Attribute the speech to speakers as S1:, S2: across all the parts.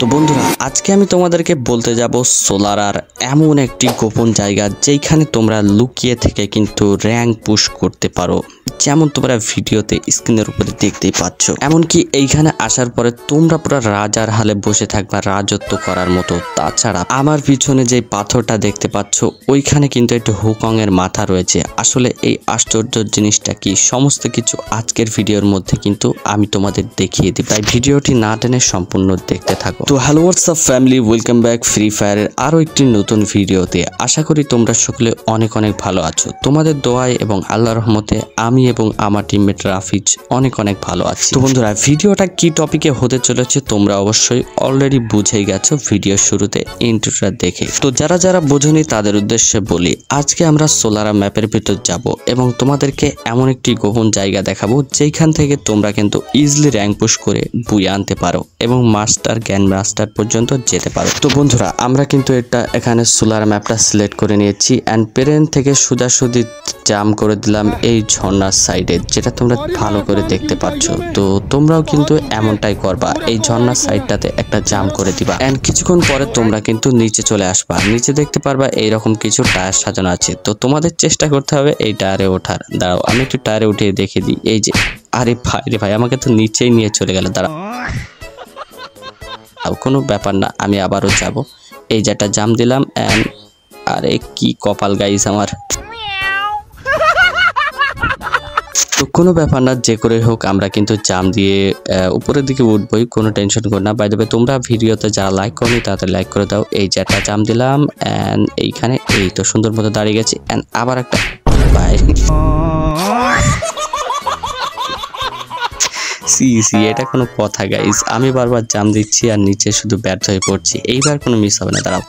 S1: তো বন্ধুরা আজকে আমি তোমাদেরকে বলতে যাব সোলারার এমন একটি গোপন জায়গা যেখানে তোমরা লুকিয়ে থেকে কিন্তু র্যাঙ্ক পুশ করতে পারো, যেমন তোমরা ভিডিওতে স্ক্রিনের উপরে দেখতেই পাচ্ছ। এমনকি এইখানে আসার পরে তোমরা পুরো রাজার হালে বসে থাকবা, রাজত্ব করার মতো। তাছাড়া আমার পিছনে যে পাথরটা দেখতে পাচ্ছ ওইখানে কিন্তু একটু হুকং এর মাথা রয়েছে। আসলে এই আশ্চর্য জিনিসটা কি, সমস্ত কিছু আজকের ভিডিওর মধ্যে কিন্তু আমি তোমাদের দেখিয়ে দিই, তাই ভিডিওটি না টেনে সম্পূর্ণ দেখতে থাকো। তো hello WhatsApp family, welcome back free ফায়ারের আরো একটি নতুন ভিডিওতে। আশা করি তোমরা সকলে অনেক অনেক ভালো আছো। তোমাদের দোয়ায় এবং আল্লাহর রহমতে আমি এবং আমার টিমমেট রাফিজ অনেক অনেক ভালো আছি। তো বন্ধুরা ভিডিওটা কি টপিকে হতে চলেছে তোমরা অবশ্যই অলরেডি বুঝেই গেছো ভিডিও শুরুতে ইন্ট্রোটা দেখে। তো যারা যারা বোঝেনি তাদের উদ্দেশ্যে বলি, আজকে আমরা সোলারা ম্যাপের ভিতর যাব এবং তোমাদেরকে এমন একটি গোপন জায়গা দেখাবো যেখান থেকে তোমরা কিন্তু ইজিলি র্যাঙ্ক পুশ করে বুয়ে আনতে পারো এবং মাস্টার গ্র্যান্ড মাস্টার পর্যন্ত যেতে পারো। তো বন্ধুরা আমরা কিন্তু এখানে সোলার ম্যাপটা সিলেক্ট করে নিয়েছি এন্ড প্লেন থেকে সোজাসুজি জাম্প করে দিলাম এই ঝর্ণার সাইডে, যেটা তোমরা ভালো করে দেখতে পাচ্ছ। তো তোমরাও কিন্তু এমনটাই করবা, এই ঝর্ণার সাইডটাতে একটা জাম্প করে দিবা এন্ড কিছুক্ষণ পরে তোমরা কিন্তু নিচে চলে আসবা। নিচে দেখতে পারবা এইরকম কিছু টায়ার সাজানো আছে। তো তোমাদের চেষ্টা করতে হবে এই টায়ারে ওঠার। দাঁড়াও আমি একটু টায়ারে উঠিয়ে দেখিয়ে দিই। এই যে, আরে ভাই রে ভাই, আমাকে তো নিচেই নিয়ে চলে গেল। দাঁড়াও, কোনো ব্যাপার না, আমি আবারও যাব। এই যেটা জাম দিলাম এন্ড আরে কি কপাল গাইস আমার। তো কোনো ব্যাপার না, যে করে হোক আমরা কিন্তু জাম দিয়ে উপরের দিকে উঠবই, কোনো টেনশন করো না। বাই দ্য ওয়ে তোমরা ভিডিওতে যারা লাইক করনি তাড়াতাড়ি লাইক করে দাও। এই যেটা জাম দিলাম এন্ড এইখানে এই তো সুন্দর মতো দাঁড়িয়ে গেছে এন্ড আবার একটা এটা কোনো কথা গাইস, আমি বারবার জাম দিচ্ছি আর নিচে শুধু ব্যর্থ হয়ে পড়ছি। এইবার কোনো মিস হবে না। দাঁড়াও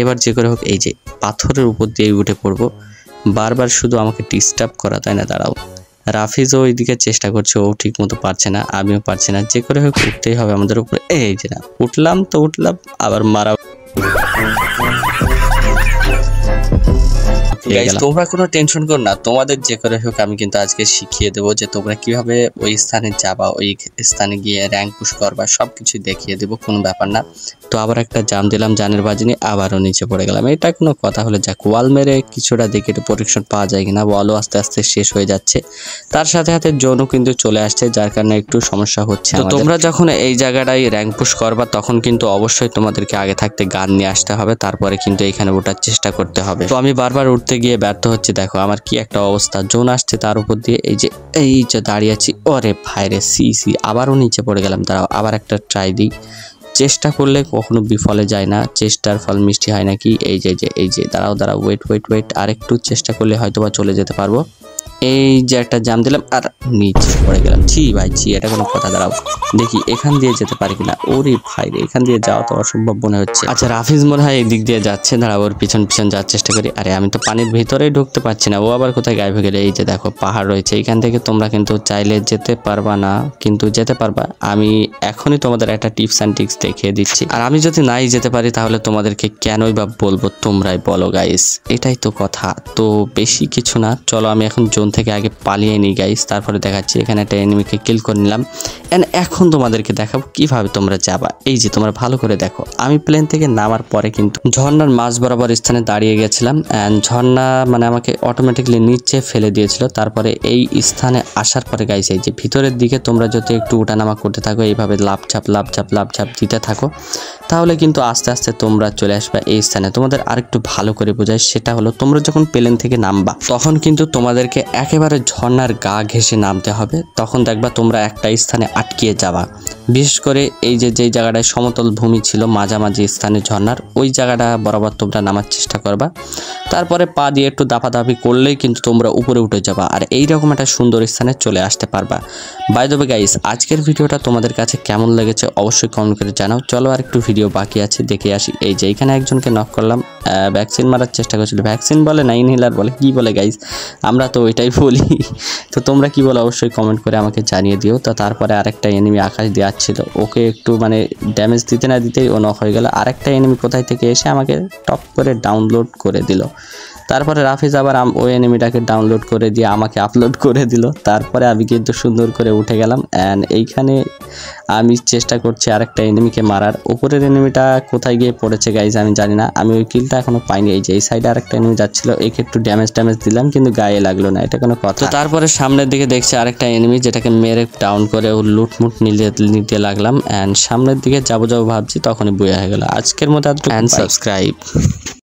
S1: এবার যে করে হোক এই যে পাথরের উপর দিয়ে উঠে পড়বো। বারবার শুধু আমাকে ডিস্টার্ব করা, তাই না? দাঁড়াও, রাফিজও ওইদিকে চেষ্টা করছে, ও ঠিক মতো পারছে না, আমিও পারছি না। যে করে হোক উঠতেই হবে আমাদের উপরে। এই যে না, উঠলাম তো উঠলাম, আবার মারা। তোমরা কোনো টেনশন করো না, তোমাদের যে করে হোক আমি কিন্তু আজকে শিখিয়ে দেবো যে তোমরা কিভাবে ওই স্থানে যাবা, ওই স্থানে গিয়ে র্যাঙ্ক পুশ করবা, সবকিছু দেখিয়ে দেবো, কোনো ব্যাপার না। তো আবার একটা জাম দিলাম, জানের বাজিনি, আবারও নিচে পড়ে গেলাম। এটা কোনো কথা হলে যাক, ওয়াল মেরে কিছুটা দেখে একটু প্রোটেকশন পাওয়া যায় কিনা। ওয়ালও আস্তে আস্তে শেষ হয়ে যাচ্ছে, তার সাথে সাথে জোনও কিন্তু চলে আসছে, যার কারণে একটু সমস্যা হচ্ছে। তো তোমরা যখন এই জায়গাটায় র্যাঙ্ক পুশ করবা তখন কিন্তু অবশ্যই তোমাদেরকে আগে থাকতে গান নিয়ে আসতে হবে, তারপরে কিন্তু এখানে ওঠার চেষ্টা করতে হবে। তো আমি বারবার উঠতে গিয়ে ব্যর্থ হচ্ছে। দেখো আমার কি একটা অবস্থা, জোন আসছে তার উপর দিয়ে এই যে দাঁড়িয়ে আছি। ওরে ভাইরে সি আবারও নিচে পড়ে গেলাম। দাঁড়াও আবার একটা ট্রাই দিই, চেষ্টা করলে কখনো বিফলে যায় না, চেষ্টার ফল মিষ্টি হয় নাকি। এই যে দাঁড়াও ওয়েট আর একটু চেষ্টা করলে হয়তো বা চলে যেতে পারবো। এই যে একটা জাম দিলাম আর নিচে পড়ে গেলাম। ভাই এটা কোনো কথা? দাঁড়াও দেখি এখান দিয়ে যেতে পারি কিনা। ওরে ভাই রে, এখান দিয়ে যাওয়া তো অসম্ভব মনে হচ্ছে। আচ্ছা রাফিজ মনে হয় এই দিক দিয়ে যাচ্ছে, দাঁড়াও ওর পিছন যাওয়ার চেষ্টা করি। আরে আমি তো পানির ভিতরেই ঢুকতে পারছি না, ও আবার কোথায় গায়েব হয়ে গেলে। এই যে দেখো পাহাড় রয়েছে, এখান থেকে তোমরা কিন্তু চাইলে যেতে পারবা না, কিন্তু যেতে পারবা। আমি এখনই তোমাদের একটা টিপস অ্যান্ড ট্রিক্স দেখিয়ে দিচ্ছি, আর আমি যদি নাই যেতে পারি তাহলে তোমাদেরকে কেনই বা বলবো, তোমরাই বলো গাইস, এটাই তো কথা। তো বেশি কিছু না, চলো আমি এখন জোন থেকে আগে পালিয়ে নিই গাইস, তারপরে দেখাচ্ছি। এখানে একটা এনিমিকে কিল করে নিলাম এন্ড এখন তোমাদেরকে দেখাবো কিভাবে তোমরা যাবা। এই যে তোমরা ভালো করে দেখো, আমি প্লেন থেকে নামার পরে কিন্তু ঝর্ণার মাঝ বরাবর স্থানে দাঁড়িয়ে গেছিলাম এন্ড ঝর্ণা মানে আমাকে অটোমেটিকলি নিচে ফেলে দিয়েছিল। তারপরে এই স্থানে আসার পরে গাইস এই যে ভিতরের দিকে তোমরা যদি একটু উঠানামা করতে থাকো, এইভাবে লাভ ঝাপ দিতে থাকো, তাহলে কিন্তু আস্তে আস্তে তোমরা চলে আসবে এই স্থানে। তোমাদের আরেকটু ভালো করে বোঝাই, সেটা হলো তোমরা যখন প্লেন থেকে নামবা তখন কিন্তু তোমাদেরকে একেবারে ঝর্ণার গা ঘেঁষে নামতে হবে। তখন দেখবা তোমরা একটা স্থানে আটকিয়ে যাবা। বিশেষ করে এই যে যেই জায়গাটায় সমতল ভূমি ছিল মাঝামাঝি স্থানে ঝর্ণার, ওই জায়গাটা বরাবর তোমরা নামার চেষ্টা করবা। তারপরে পা দিয়ে একটু দাপাদাপি করলেই কিন্তু তোমরা উপরে উঠে যাবা আর এইরকম একটা সুন্দর স্থানে চলে আসতে পারবা। বাই দ্য ওয়ে গাইস, আজকের ভিডিওটা তোমাদের কাছে কেমন লেগেছে অবশ্যই কমেন্ট করে জানাও। চলো আর একটু ভিডিও বাকি আছে, দেখে আসি। এই যে এখানে একজনকে নক করলাম, ভ্যাকসিন মারার চেষ্টা করছিল। ভ্যাকসিন বলে না ইনহেলার বলে, কি বলে গাইস, আমরা তো ওইটাই বলি। তো তোমরা কি বলো অবশ্যই কমেন্ট করে আমাকে জানিয়ে দিও। তো তারপরে আরেকটা এনিমি আকাশ দিয়ে আসছিল, ওকে একটু মানে ড্যামেজ দিতে না দিতেই ও নক হয়ে গেল। আরেকটা এনিমি কোথায় থেকে এসে আমাকে টপ করে ডাউনলোড করে দিল। তারপরে রাফিজ আবার ওই এনিমিটাকে ডাউনলোড করে দিয়ে আমাকে আপলোড করে দিল। তারপরে আমি কিন্তু সুন্দর করে উঠে গেলাম অ্যান্ড এইখানে আমি চেষ্টা করছি আরেকটা এনিমিকে মারার। উপরের এনিমিটা কোথায় গিয়ে পড়েছে গাইজ আমি জানি না, আমি ওই কিলটা এখনো পাইনি। এই যে এই সাইডে আরেকটা এনিমি যাচ্ছিল, একে একটু ড্যামেজ দিলাম কিন্তু গায়ে লাগলো না, এটা কোনো কথা। তো তারপরে সামনের দিকে দেখছি আরেকটা এনিমি যেটাকে মেরে ডাউন করে ও লুটমুট নিতে লাগলাম অ্যান্ড সামনের দিকে যাবো ভাবছি, তখনই বইয়া হয়ে গেল। আজকের মতো সাবস্ক্রাইব।